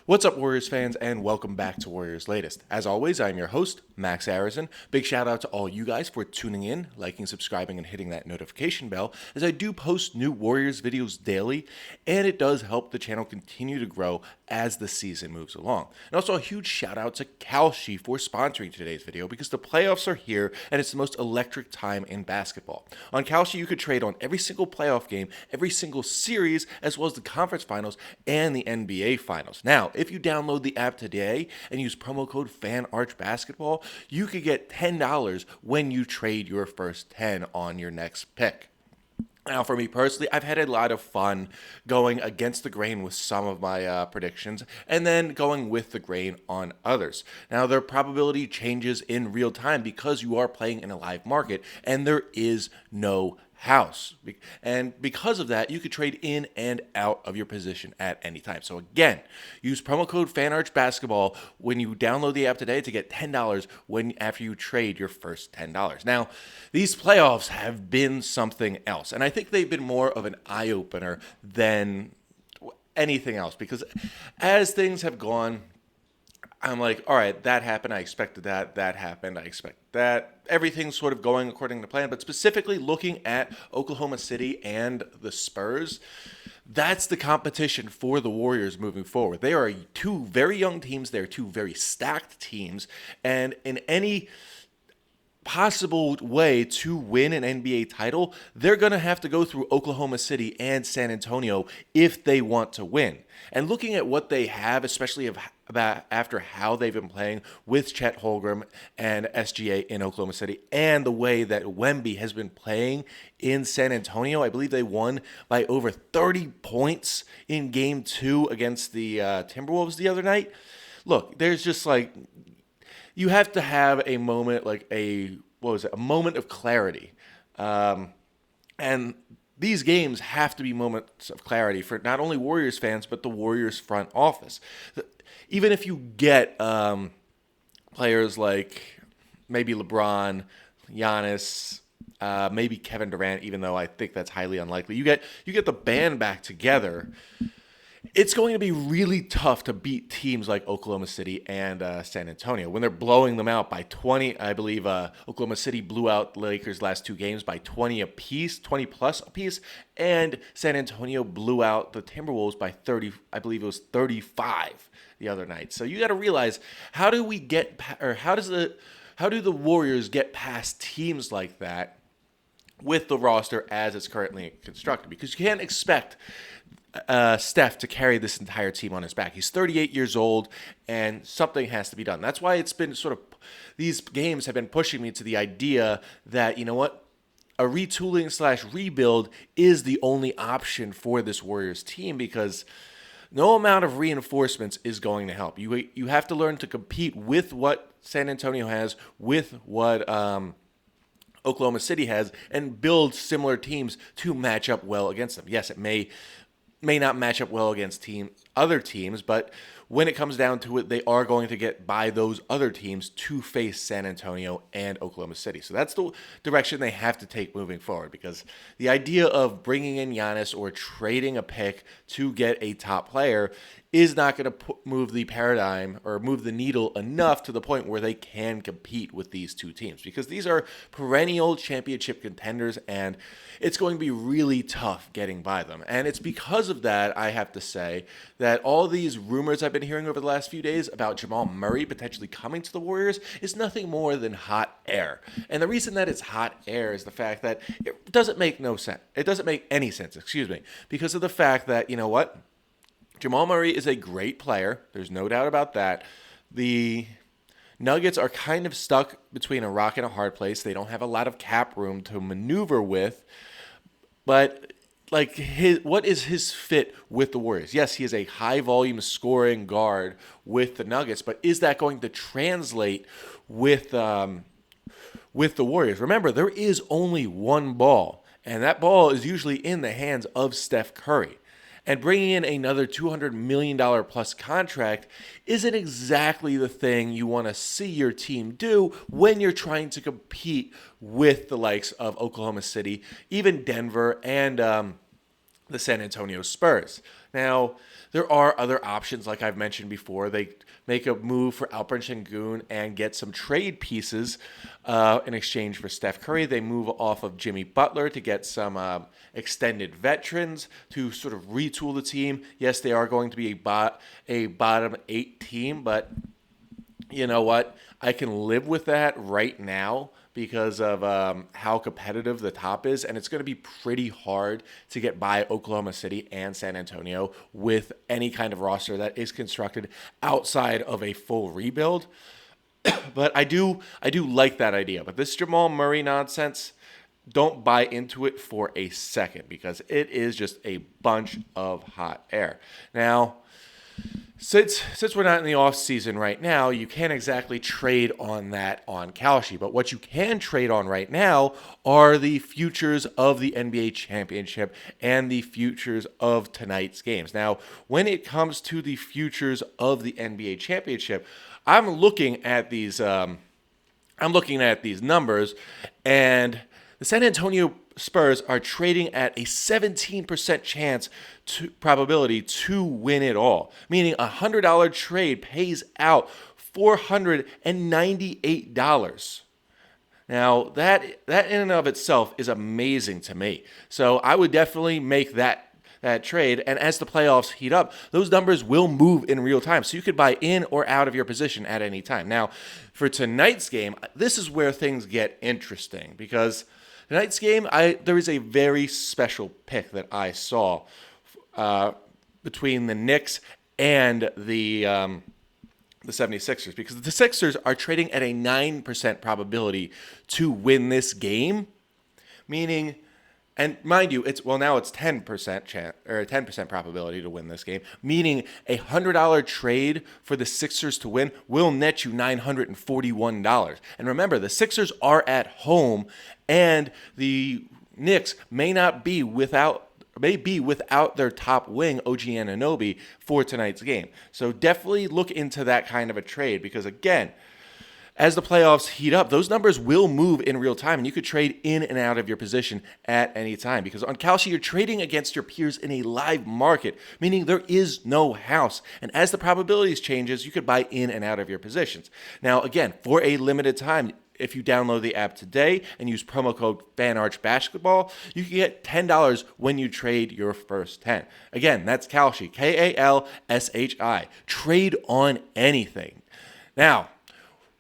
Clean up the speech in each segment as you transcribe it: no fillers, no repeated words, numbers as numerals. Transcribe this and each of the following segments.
What's up, Warriors fans, and welcome back to Warriors Latest. As always, I'm your host, Max Arizin. Big shout out to all you guys for tuning in, liking, subscribing, and hitting that notification bell, as I do post new Warriors videos daily, and it does help the channel continue to grow as the season moves along. And also a huge shout out to Kalshi for sponsoring today's video, because the playoffs are here, and it's the most electric time in basketball. On Kalshi, you could trade on every single playoff game, every single series, as well as the conference finals and the NBA finals. Now, if you download the app today and use promo code FANARCHBASKETBALL, you could get $10 when you trade your first 10 on your next pick. Now, for me personally, I've had a lot of fun going against the grain with some of my predictions and then going with the grain on others. Now, their probability changes in real time because you are playing in a live market and there is no house. And because of that, you could trade in and out of your position at any time. So again, use promo code FANARCHBASKETBALL when you download the app today to get $10 after you trade your first $10. Now, these playoffs have been something else, and I think they've been more of an eye-opener than anything else, because as things have gone, I'm like, all right, that happened. I expected that. That happened. I expect that. Everything's sort of going according to plan. But specifically looking at Oklahoma City and the Spurs, that's the competition for the Warriors moving forward. They are two very young teams. They're two very stacked teams. And in any possible way to win an NBA title, they're going to have to go through Oklahoma City and San Antonio if they want to win. And looking at what they have, especially about after how they've been playing with Chet Holmgren and SGA in Oklahoma City, and the way that Wemby has been playing in San Antonio, I believe they won by over 30 points in Game 2 against the Timberwolves the other night. Look, there's just like, you have to have a moment, like a moment of clarity. And these games have to be moments of clarity for not only Warriors fans, but the Warriors front office. Even if you get players like maybe LeBron, Giannis, maybe Kevin Durant, even though I think that's highly unlikely, you get the band back together. It's going to be really tough to beat teams like Oklahoma City and San Antonio when they're blowing them out by 20. I believe Oklahoma City blew out the Lakers' last two games by 20 apiece, 20 plus apiece, and San Antonio blew out the Timberwolves by 30. I believe it was 35 the other night. So you got to realize, how do the Warriors get past teams like that with the roster as it's currently constructed? Because you can't expect Steph to carry this entire team on his back. He's 38 years old, and something has to be done. That's why it's been sort of, these games have been pushing me to the idea that, you know what, a retooling / rebuild is the only option for this Warriors team, because no amount of reinforcements is going to help. You have to learn to compete with what San Antonio has, with what Oklahoma City has, and build similar teams to match up well against them. Yes, it may not match up well against other teams, but when it comes down to it, they are going to get by those other teams to face San Antonio and Oklahoma City. So that's the direction they have to take moving forward, because the idea of bringing in Giannis or trading a pick to get a top player is not going to move the paradigm or move the needle enough to the point where they can compete with these two teams, because these are perennial championship contenders, and it's going to be really tough getting by them. And it's because of that, I have to say, that all these rumors I've been hearing over the last few days about Jamal Murray potentially coming to the Warriors is nothing more than hot air. And the reason that it's hot air is the fact that it doesn't make no sense. It doesn't make any sense, because of the fact that, you know what? Jamal Murray is a great player. There's no doubt about that. The Nuggets are kind of stuck between a rock and a hard place. They don't have a lot of cap room to maneuver with. But like, what is his fit with the Warriors? Yes, he is a high volume scoring guard with the Nuggets, but is that going to translate with the Warriors? Remember, there is only one ball, and that ball is usually in the hands of Steph Curry. And bringing in another $200 million plus contract isn't exactly the thing you want to see your team do when you're trying to compete with the likes of Oklahoma City, even Denver, and the San Antonio Spurs. Now, there are other options, like I've mentioned before. They make a move for Alperen Sengun and get some trade pieces in exchange for Steph Curry. They move off of Jimmy Butler to get some extended veterans to sort of retool the team. Yes, they are going to be a bottom 8 team, but you know what? I can live with that right now because of how competitive the top is, and it's going to be pretty hard to get by Oklahoma City and San Antonio with any kind of roster that is constructed outside of a full rebuild. But I do like that idea. But this Jamal Murray nonsense, don't buy into it for a second because it is just a bunch of hot air. Now, since we're not in the off season right now, you can't exactly trade on that on Kalshi. But what you can trade on right now are the futures of the NBA championship and the futures of tonight's games. Now, when it comes to the futures of the NBA championship, I'm looking at these numbers, and the San Antonio Spurs are trading at a 17% chance probability to win it all, meaning a $100 trade pays out $498. Now, that in and of itself is amazing to me. So I would definitely make that trade. And as the playoffs heat up, those numbers will move in real time. So you could buy in or out of your position at any time. Now, for tonight's game, this is where things get interesting because tonight's game, there is a very special pick that I saw between the Knicks and the 76ers because the Sixers are trading at a 9% probability to win this game, meaning, and mind you, now it's 10% chance or a 10% probability to win this game, meaning a $100 trade for the Sixers to win will net you $941. And remember, the Sixers are at home, and the Knicks may be without their top wing, OG Anunoby, for tonight's game. So definitely look into that kind of a trade because, again, as the playoffs heat up, those numbers will move in real time, and you could trade in and out of your position at any time. Because on Kalshi, you're trading against your peers in a live market, meaning there is no house. And as the probabilities changes, you could buy in and out of your positions. Now, again, for a limited time, if you download the app today and use promo code FANARCHBASKETBALL, you can get $10 when you trade your first 10. Again, that's Kalshi, Kalshi. Trade on anything. Now,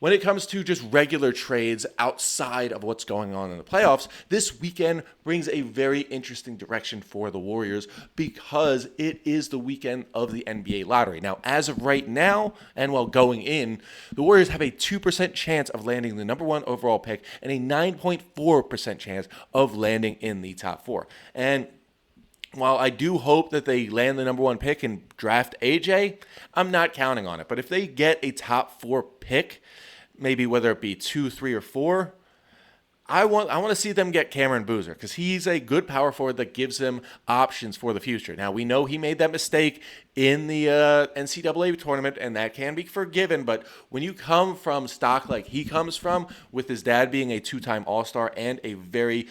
when it comes to just regular trades outside of what's going on in the playoffs, this weekend brings a very interesting direction for the Warriors because it is the weekend of the NBA lottery. Now, as of right now, and while going in, the Warriors have a 2% chance of landing the number 1 overall pick and a 9.4% chance of landing in the top 4. And while I do hope that they land the number 1 pick and draft AJ, I'm not counting on it. But if they get a top 4 pick, maybe whether it be 2, 3, or 4, I want to see them get Cameron Boozer because he's a good power forward that gives them options for the future. Now, we know he made that mistake in the NCAA tournament, and that can be forgiven. But when you come from stock like he comes from, with his dad being a 2-time All-Star and a very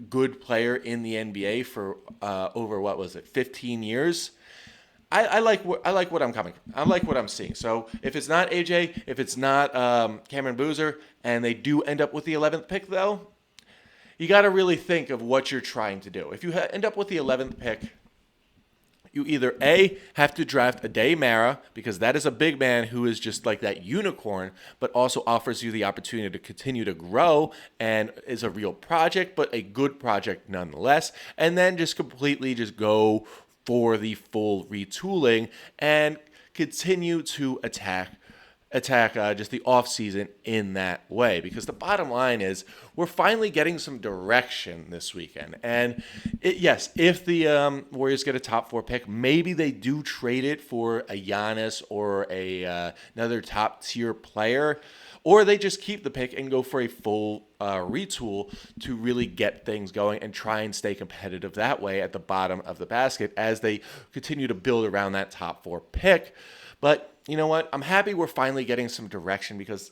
good player in the NBA for over 15 years, I like what I'm coming. I like what I'm seeing. So if it's not AJ, if it's not Cameron Boozer, and they do end up with the 11th pick, though, you got to really think of what you're trying to do. If you end up with the 11th pick, you either A, have to draft Ade Mara, because that is a big man who is just like that unicorn, but also offers you the opportunity to continue to grow and is a real project, but a good project nonetheless, and then just completely just go for the full retooling and continue to attack just the offseason in that way. Because the bottom line is we're finally getting some direction this weekend. And yes, if the Warriors get a top 4 pick, maybe they do trade it for a Giannis or another top tier player, or they just keep the pick and go for a full retool to really get things going and try and stay competitive that way at the bottom of the basket as they continue to build around that top 4 pick. But you know what? I'm happy we're finally getting some direction because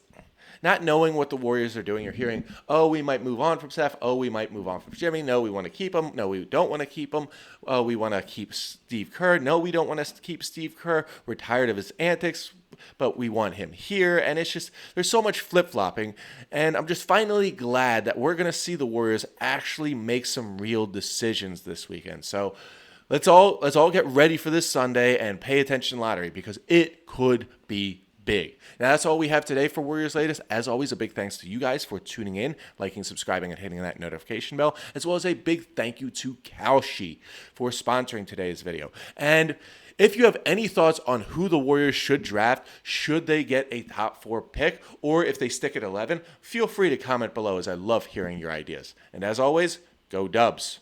not knowing what the Warriors are doing. You're hearing, oh, we might move on from Steph. Oh, we might move on from Jimmy. No, we want to keep him. No, we don't want to keep him. Oh, we want to keep Steve Kerr. No, we don't want to keep Steve Kerr. We're tired of his antics, but we want him here. And it's just, there's so much flip-flopping. And I'm just finally glad that we're going to see the Warriors actually make some real decisions this weekend. So let's all get ready for this Sunday and pay attention lottery, because it could be big. Now, that's all we have today for Warriors Latest. As always, a big thanks to you guys for tuning in, liking, subscribing, and hitting that notification bell, as well as a big thank you to Kalshi for sponsoring today's video. And if you have any thoughts on who the Warriors should draft, should they get a top 4 pick, or if they stick at 11, feel free to comment below, as I love hearing your ideas. And as always, go Dubs.